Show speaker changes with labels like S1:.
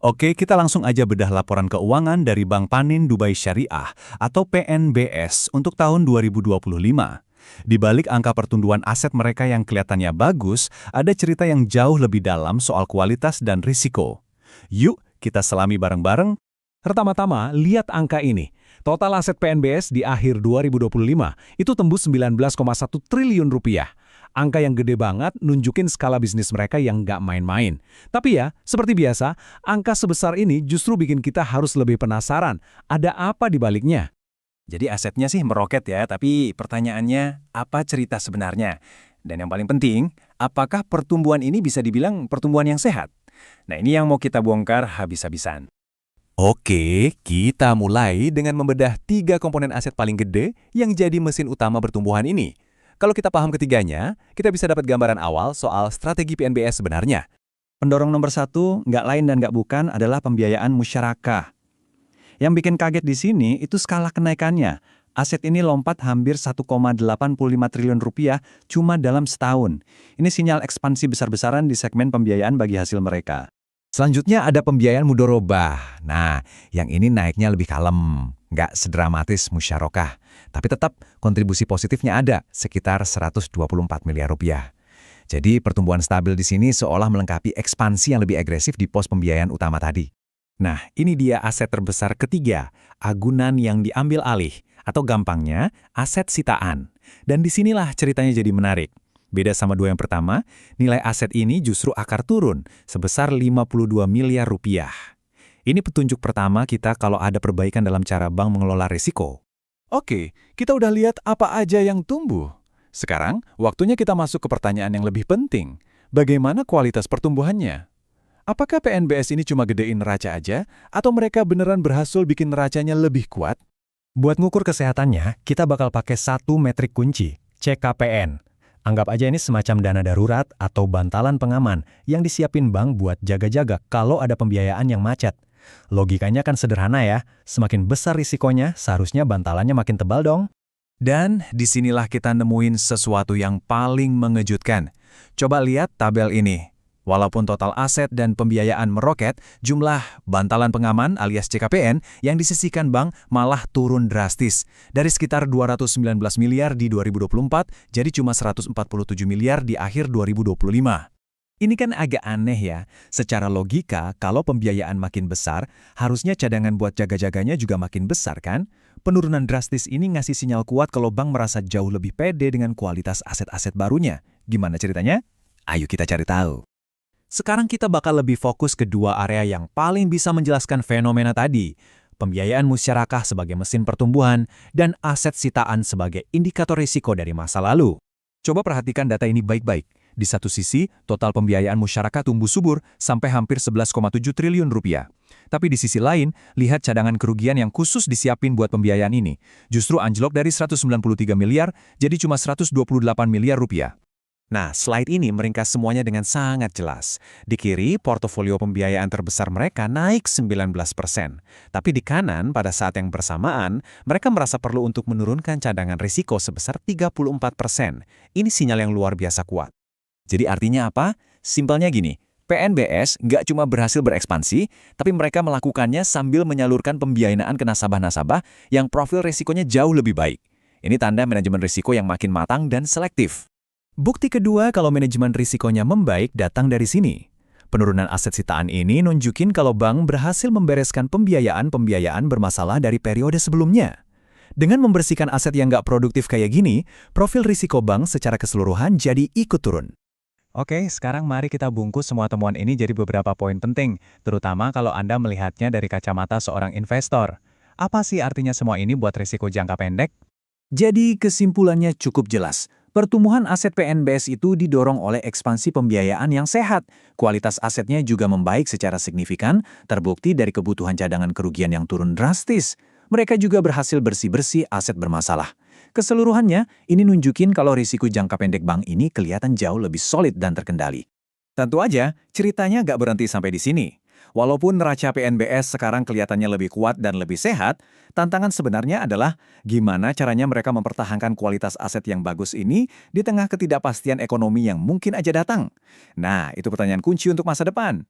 S1: Oke, kita langsung aja bedah laporan keuangan dari Bank Panin Dubai Syariah atau PNBS untuk tahun 2025. Di balik angka pertumbuhan aset mereka yang kelihatannya bagus, ada cerita yang jauh lebih dalam soal kualitas dan risiko. Yuk, kita selami bareng-bareng.
S2: Pertama-tama, lihat angka ini. Total aset PNBS di akhir 2025 itu tembus 19,1 triliun rupiah. Angka yang gede banget nunjukin skala bisnis mereka yang nggak main-main. Tapi ya, seperti biasa, angka sebesar ini justru bikin kita harus lebih penasaran. Ada apa di baliknya?
S3: Jadi asetnya sih meroket ya, tapi pertanyaannya apa cerita sebenarnya? Dan yang paling penting, apakah pertumbuhan ini bisa dibilang pertumbuhan yang sehat? Nah ini yang mau kita bongkar habis-habisan.
S4: Oke, kita mulai dengan membedah 3 komponen aset paling gede yang jadi mesin utama pertumbuhan ini. Kalau kita paham ketiganya, kita bisa dapat gambaran awal soal strategi PNBS sebenarnya.
S3: Pendorong nomor satu, nggak lain dan nggak bukan adalah pembiayaan musyarakah. Yang bikin kaget di sini itu skala kenaikannya. Aset ini lompat hampir 1,85 triliun rupiah cuma dalam setahun. Ini sinyal ekspansi besar-besaran di segmen pembiayaan bagi hasil mereka.
S4: Selanjutnya ada pembiayaan mudorobah. Nah, yang ini naiknya lebih kalem, nggak sedramatis musyarakah. Tapi tetap kontribusi positifnya ada, sekitar 124 miliar rupiah. Jadi pertumbuhan stabil di sini seolah melengkapi ekspansi yang lebih agresif di pos pembiayaan utama tadi.
S1: Nah, ini dia aset terbesar ketiga, agunan yang diambil alih, atau gampangnya, aset sitaan. Dan disinilah ceritanya jadi menarik. Beda sama dua yang pertama, nilai aset ini justru akar turun, sebesar 52 miliar rupiah. Ini petunjuk pertama kita kalau ada perbaikan dalam cara bank mengelola risiko.
S2: Oke, kita udah lihat apa aja yang tumbuh. Sekarang, waktunya kita masuk ke pertanyaan yang lebih penting. Bagaimana kualitas pertumbuhannya? Apakah PNBS ini cuma gedein neraca aja, atau mereka beneran berhasil bikin neracanya lebih kuat?
S5: Buat ngukur kesehatannya, kita bakal pakai satu metrik kunci, CKPN. Anggap aja ini semacam dana darurat atau bantalan pengaman yang disiapin bank buat jaga-jaga kalau ada pembiayaan yang macet. Logikanya kan sederhana ya, semakin besar risikonya, seharusnya bantalannya makin tebal dong.
S1: Dan disinilah kita nemuin sesuatu yang paling mengejutkan. Coba lihat tabel ini. Walaupun total aset dan pembiayaan meroket, jumlah bantalan pengaman alias CKPN yang disisihkan bank malah turun drastis. Dari sekitar 219 miliar di 2024, jadi cuma 147 miliar di akhir 2025. Ini kan agak aneh ya. Secara logika, kalau pembiayaan makin besar, harusnya cadangan buat jaga-jaganya juga makin besar kan? Penurunan drastis ini ngasih sinyal kuat kalau bank merasa jauh lebih pede dengan kualitas aset-aset barunya. Gimana ceritanya? Ayo kita cari tahu. Sekarang kita bakal lebih fokus ke dua area yang paling bisa menjelaskan fenomena tadi. Pembiayaan musyarakah sebagai mesin pertumbuhan dan aset sitaan sebagai indikator risiko dari masa lalu. Coba perhatikan data ini baik-baik. Di satu sisi, total pembiayaan musyarakah tumbuh subur sampai hampir 11,7 triliun rupiah. Tapi di sisi lain, lihat cadangan kerugian yang khusus disiapin buat pembiayaan ini. Justru anjlok dari 193 miliar jadi cuma 128 miliar rupiah. Nah, slide ini meringkas semuanya dengan sangat jelas. Di kiri, portofolio pembiayaan terbesar mereka naik 19%. Tapi di kanan, pada saat yang bersamaan, mereka merasa perlu untuk menurunkan cadangan risiko sebesar 34%. Ini sinyal yang luar biasa kuat. Jadi artinya apa? Simpelnya gini, PNBS nggak cuma berhasil berekspansi, tapi mereka melakukannya sambil menyalurkan pembiayaan ke nasabah-nasabah yang profil risikonya jauh lebih baik. Ini tanda manajemen risiko yang makin matang dan selektif. Bukti kedua kalau manajemen risikonya membaik datang dari sini. Penurunan aset sitaan ini nunjukin kalau bank berhasil membereskan pembiayaan bermasalah dari periode sebelumnya. Dengan membersihkan aset yang nggak produktif kayak gini, profil risiko bank secara keseluruhan jadi ikut turun.
S6: Oke, sekarang mari kita bungkus semua temuan ini jadi beberapa poin penting, terutama kalau Anda melihatnya dari kacamata seorang investor. Apa sih artinya semua ini buat risiko jangka pendek?
S3: Jadi kesimpulannya cukup jelas. Pertumbuhan aset PNBS itu didorong oleh ekspansi pembiayaan yang sehat. Kualitas asetnya juga membaik secara signifikan, terbukti dari kebutuhan cadangan kerugian yang turun drastis. Mereka juga berhasil bersih-bersih aset bermasalah. Keseluruhannya, ini nunjukin kalau risiko jangka pendek bank ini kelihatan jauh lebih solid dan terkendali. Tentu aja, ceritanya nggak berhenti sampai di sini. Walaupun neraca PNBS sekarang kelihatannya lebih kuat dan lebih sehat, tantangan sebenarnya adalah gimana caranya mereka mempertahankan kualitas aset yang bagus ini di tengah ketidakpastian ekonomi yang mungkin aja datang. Nah, itu pertanyaan kunci untuk masa depan.